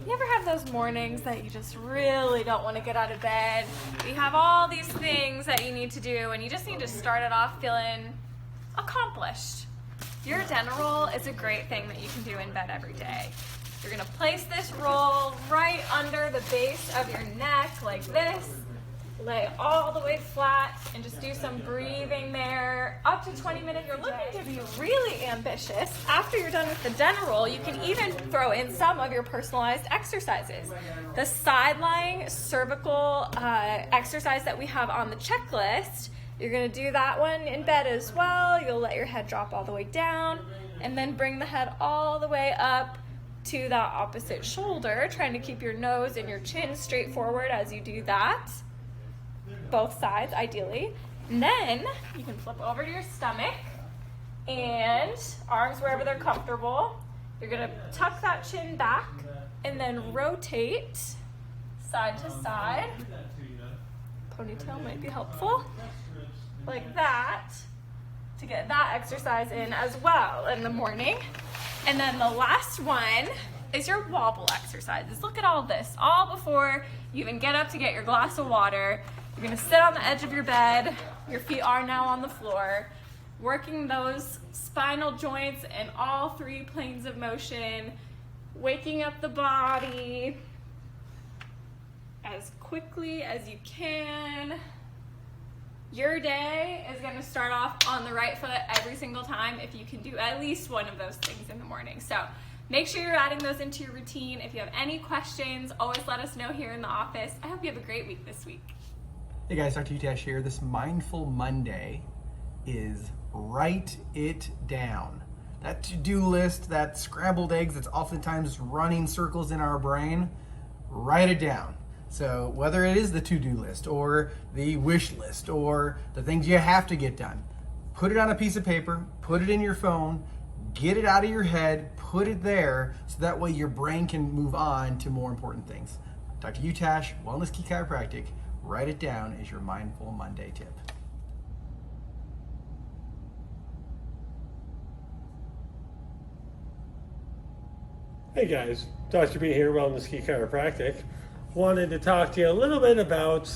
You ever have those mornings that you just really don't want to get out of bed? You have all these things that you need to do and you just need to start it off feeling accomplished. Your dental roll is a great thing that you can do in bed every day. You're gonna place this roll right under the base of your neck like this. Lay all the way flat and just do some breathing there. Up to 20 minutes. You're looking to be really ambitious. After you're done with the dental roll, you can even throw in some of your personalized exercises. The side lying cervical exercise that we have on the checklist, you're gonna do that one in bed as well. You'll let your head drop all the way down and then bring the head all the way up to that opposite shoulder, trying to keep your nose and your chin straight forward as you do that. Both sides, ideally. And then you can flip over to your stomach and arms wherever they're comfortable. You're gonna tuck that chin back and then rotate side to side. Ponytail might be helpful. Like that, to get that exercise in as well in the morning. And then the last one is your wobble exercises. Look at all this, all before you even get up to get your glass of water. You're gonna sit on the edge of your bed. Your feet are now on the floor, working those spinal joints and all three planes of motion, waking up the body as quickly as you can. Your day is gonna start off on the right foot every single time if you can do at least one of those things in the morning. So make sure you're adding those into your routine. If you have any questions, always let us know here in the office. I hope you have a great week this week. Hey guys, Dr. Utash here. This Mindful Monday is write it down. That to-do list, that scrambled eggs that's oftentimes running circles in our brain, write it down. So whether it is the to-do list or the wish list or the things you have to get done, put it on a piece of paper, put it in your phone, get it out of your head, put it there so that way your brain can move on to more important things. Dr. Utash, Wellness Key Chiropractic. Write it down as your Mindful Monday tip. Hey guys, Dr. B here, Wellness Key Chiropractic. Wanted to talk to you a little bit about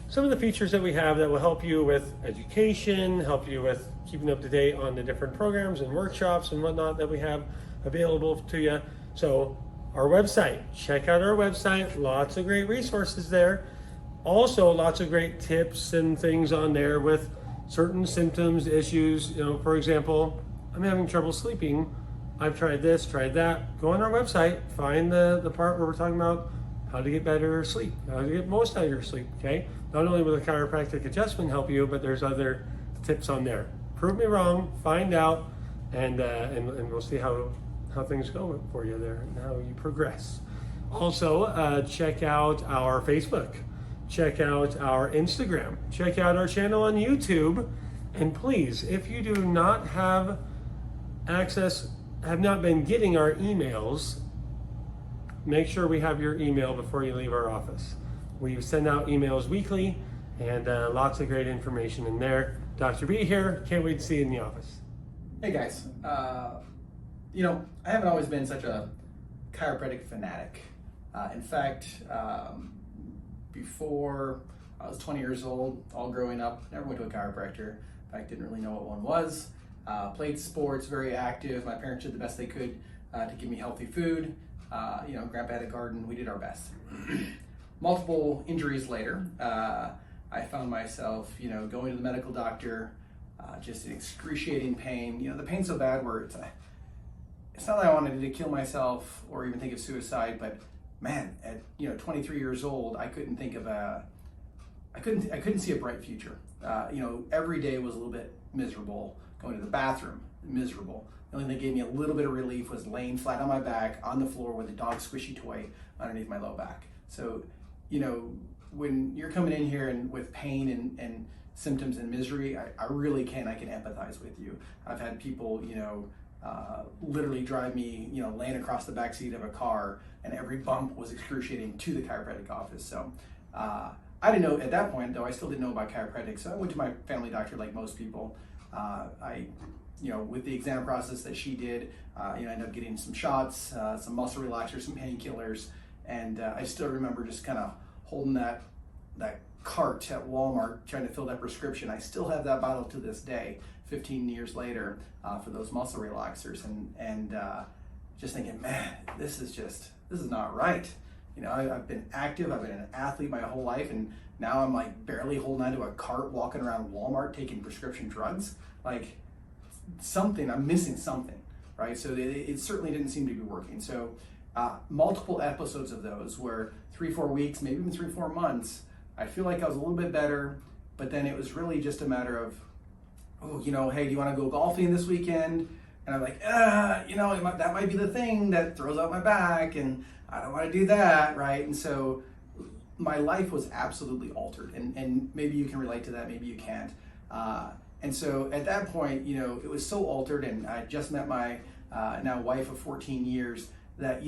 some of the features that we have that will help you with education, help you with keeping up to date on the different programs and workshops and whatnot that we have available to you. So our website, check out our website, lots of great resources there. Also, lots of great tips and things on there with certain symptoms, issues. You know, for example, I'm having trouble sleeping. I've tried this, tried that. Go on our website, find the part where we're talking about how to get better sleep, how to get most out of your sleep, okay? Not only will the chiropractic adjustment help you, but there's other tips on there. Prove me wrong, find out, and we'll see how things go for you there and how you progress. Also, check out our Facebook. Check out our Instagram, check out our channel on YouTube, and please, if you do not have access, have not been getting our emails, make sure we have your email before you leave our office. We send out emails weekly and lots of great information in there. Dr. B here, can't wait to see you in the office. Hey guys, you know, I haven't always been such a chiropractic fanatic. In fact, before I was 20 years old, all growing up, never went to a chiropractor. In fact, didn't really know what one was. Played sports, very active. My parents did the best they could to give me healthy food. You know, Grandpa had a garden, we did our best. Multiple injuries later, I found myself, you know, going to the medical doctor, just in excruciating pain. You know, the pain's so bad where it's not that I wanted to kill myself or even think of suicide, but man, at 23 years old, I couldn't think of I couldn't see a bright future. You know, every day was a little bit miserable. Going to the bathroom, miserable. The only thing that gave me a little bit of relief was laying flat on my back on the floor with a dog squishy toy underneath my low back. So, you know, when you're coming in here and with pain and symptoms and misery, I really can empathize with you. I've had people, you know, literally drive me, you know, laying across the back seat of a car, and every bump was excruciating to the chiropractic office. So I didn't know at that point, though I still didn't know about chiropractic. So I went to my family doctor like most people. I with the exam process that she did, I ended up getting some shots, some muscle relaxers, some painkillers, and I still remember just kind of holding that cart at Walmart trying to fill that prescription. I still have that bottle to this day, 15 years later, for those muscle relaxers, and just thinking, man, this is not right. I've been active, I've been an athlete my whole life, and now I'm like barely holding onto a cart walking around Walmart taking prescription drugs. Like I'm missing something, right? So it certainly didn't seem to be working. So multiple episodes of those where 3-4 weeks, maybe even 3-4 months, I feel like I was a little bit better, but then it was really just a matter of, hey, do you want to go golfing this weekend? And I'm like, that might be the thing that throws out my back, and I don't want to do that, right? And so my life was absolutely altered, and maybe you can relate to that, maybe you can't. And so at that point, it was so altered, and I just met my now wife of 14 years, that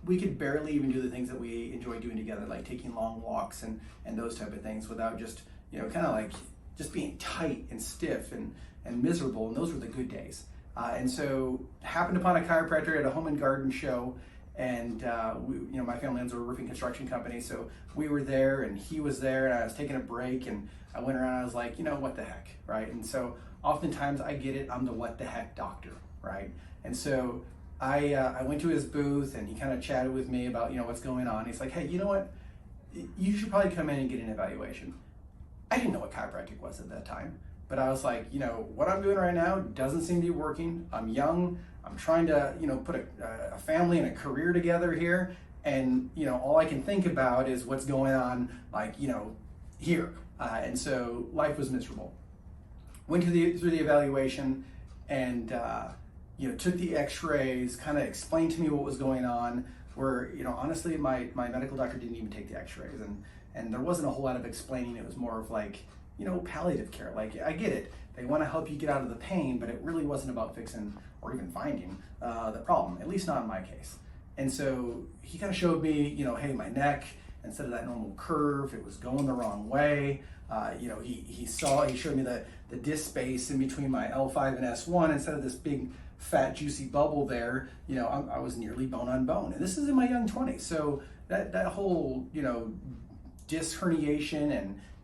we could barely even do the things that we enjoy doing together, like taking long walks and those type of things, without just kind of like just being tight and stiff and miserable. And those were the good days. And so happened upon a chiropractor at a home and garden show, and my family owns a roofing construction company, so we were there and he was there, and I was taking a break, and I went around and I was like, what the heck, right? And so oftentimes I get it, I'm the what the heck doctor, right? And so I went to his booth, and he kind of chatted with me about what's going on. He's like, hey, you know what? You should probably come in and get an evaluation. I didn't know what chiropractic was at that time, but I was like, what I'm doing right now doesn't seem to be working. I'm young. I'm trying to put a family and a career together here, and all I can think about is what's going on, like here. And so life was miserable. Went through the evaluation, and took the x-rays, kind of explained to me what was going on, where, honestly, my medical doctor didn't even take the x-rays, and there wasn't a whole lot of explaining. It was more of like, palliative care. Like, I get it. They want to help you get out of the pain, but it really wasn't about fixing or even finding the problem, at least not in my case. And so he kind of showed me, hey, my neck, instead of that normal curve, it was going the wrong way. He showed me the disc space in between my L5 and S1, instead of this big fat juicy bubble there, I was nearly bone on bone, and this is in my young 20s. So that whole disc herniation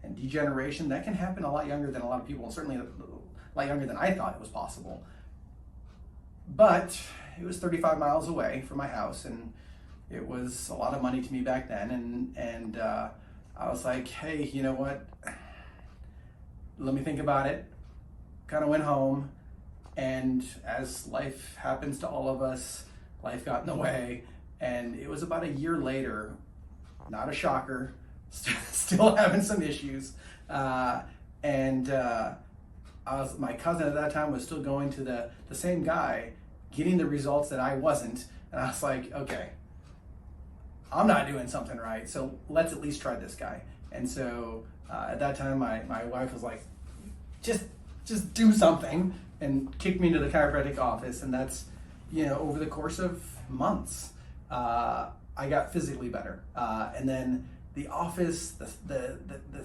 and degeneration, that can happen a lot younger than a lot of people, and certainly a lot younger than I thought it was possible. But it was 35 miles away from my house, and it was a lot of money to me back then, and I was like, hey, you know what, let me think about it. Kind of went home, and as life happens to all of us, life got in the way, and it was about a year later, not a shocker, still having some issues, and my cousin at that time was still going to the same guy, getting the results that I wasn't, and I was like, okay, I'm not doing something right, so let's at least try this guy. And so at that time, my wife was like, just do something, and kicked me into the chiropractic office, and that's, over the course of months, I got physically better, and then the office, the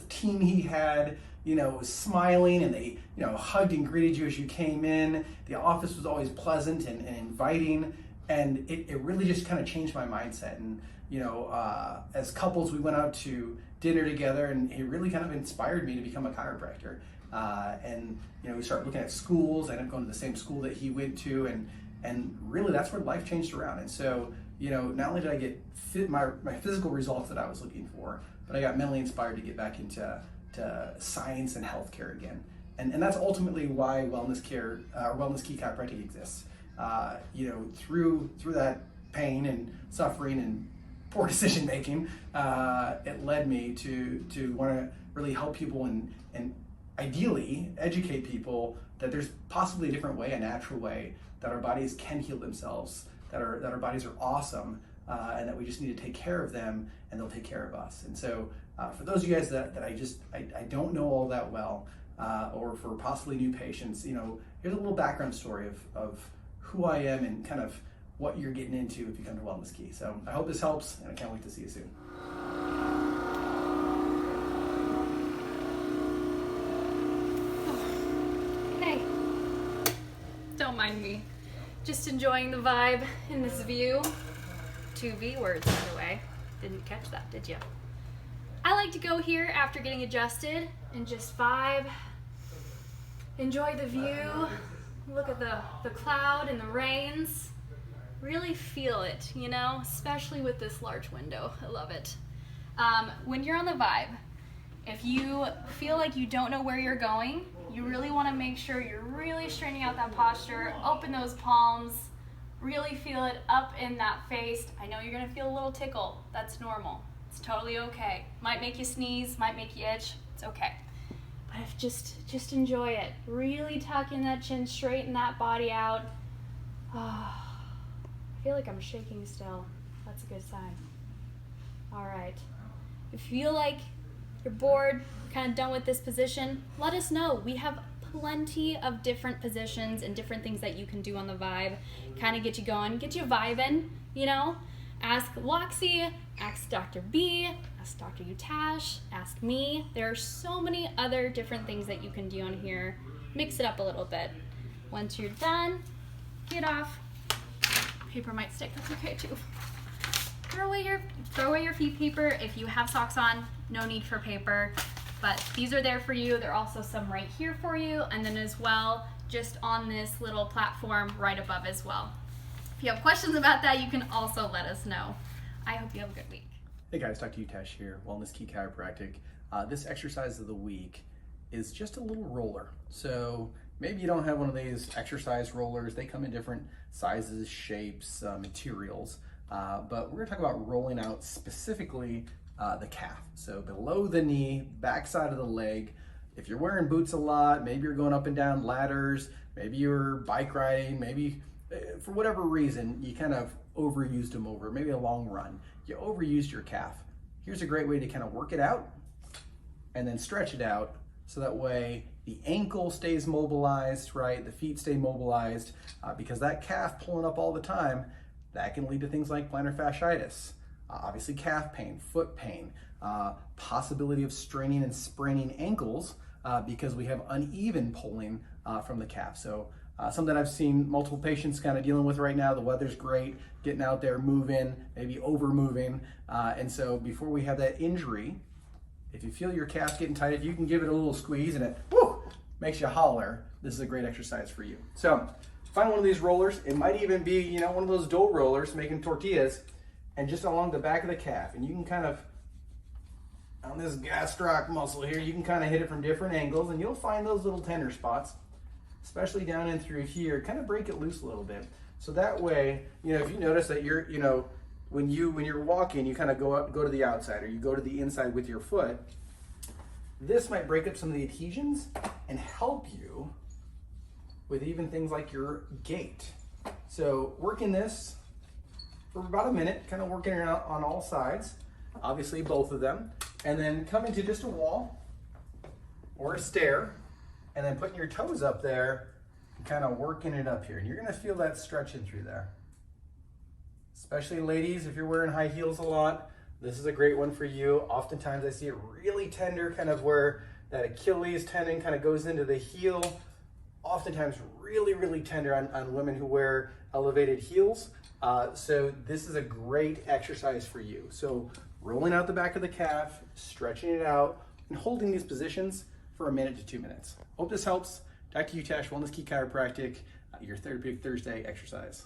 team he had, was smiling, and they, hugged and greeted you as you came in. The office was always pleasant and inviting, and it really just kind of changed my mindset. And, as couples, we went out to dinner together, and it really kind of inspired me to become a chiropractor. And, we started looking at schools. I ended up going to the same school that he went to, and really that's where life changed around. And so, not only did I get my physical results that I was looking for, but I got mentally inspired to get back into science and healthcare again. And that's ultimately why Wellness Key Chiropractic exists. Through that pain and suffering and poor decision making, it led me to want to really help people and ideally educate people that there's possibly a different way, a natural way, that our bodies can heal themselves, that our bodies are awesome, and that we just need to take care of them, and they'll take care of us. And so for those of you guys that I don't know all that well, or for possibly new patients, here's a little background story of who I am and kind of what you're getting into if you come to Wellness Key. So I hope this helps, and I can't wait to see you soon. Hey. behind me. Just enjoying the vibe in this view. 2 V words, by the way. Didn't catch that, did you? I like to go here after getting adjusted and just vibe. Enjoy the view. Look at the cloud and the rains. Really feel it, you know, especially with this large window. I love it. When you're on the vibe, if you feel like you don't know where you're going, you really want to make sure you're really straightening out that posture, open those palms, really feel it up in that face. I know you're going to feel a little tickle. That's normal. It's totally okay. Might make you sneeze, might make you itch. It's okay. But if just enjoy it. Really tuck in that chin, straighten that body out. I feel like I'm shaking still. That's a good sign. All right. If you feel like you're bored, kind of done with this position, let us know. We have plenty of different positions and different things that you can do on the vibe. Kind of get you going, get you vibing, you know? Ask Loxy, ask Dr. B, ask Dr. Utash, ask me. There are so many other different things that you can do on here. Mix it up a little bit. Once you're done, get off. Paper might stick, that's okay too. Throw away your feet paper. If you have socks on, no need for paper. But these are there for you. There are also some right here for you, and then as well, just on this little platform right above as well. If you have questions about that, you can also let us know. I hope you have a good week. Hey guys, Dr. Utash here, Wellness Key Chiropractic. This exercise of the week is just a little roller. So maybe you don't have one of these exercise rollers. They come in different sizes, shapes, materials. But we're gonna talk about rolling out specifically the calf. So below the knee, backside of the leg. If you're wearing boots a lot, maybe you're going up and down ladders, maybe you're bike riding, maybe for whatever reason, you kind of overused them over, maybe a long run. You overused your calf. Here's a great way to kind of work it out and then stretch it out so that way the ankle stays mobilized, right? The feet stay mobilized because that calf pulling up all the time, that can lead to things like plantar fasciitis, obviously calf pain, foot pain, possibility of straining and spraining ankles because we have uneven pulling from the calf. So something I've seen multiple patients kind of dealing with right now. The weather's great, getting out there, moving, maybe over moving. And so before we have that injury, if you feel your calf getting tight, if you can give it a little squeeze and it makes you holler, this is a great exercise for you. So find one of these rollers. It might even be, you know, one of those dough rollers making tortillas, and just along the back of the calf. And you can kind of, on this gastroc muscle here, you can kind of hit it from different angles, and you'll find those little tender spots, especially down in through here. Kind of break it loose a little bit. So that way, you know, if you notice that you're, you know, when you're walking, you kind of go to the outside, or you go to the inside with your foot. This might break up some of the adhesions and help you with even things like your gait. So working this for about a minute, kind of working it out on all sides, obviously both of them, and then coming to just a wall or a stair, and then putting your toes up there and kind of working it up here. And you're gonna feel that stretching through there. Especially ladies, if you're wearing high heels a lot, this is a great one for you. Oftentimes I see it really tender, kind of where that Achilles tendon kind of goes into the heel. Oftentimes really, really tender on women who wear elevated heels. So this is a great exercise for you. So rolling out the back of the calf, stretching it out, and holding these positions for 1 minute to 2 minutes. Hope this helps. Dr. Utash, Wellness Key Chiropractic, your Therapeutic Thursday exercise.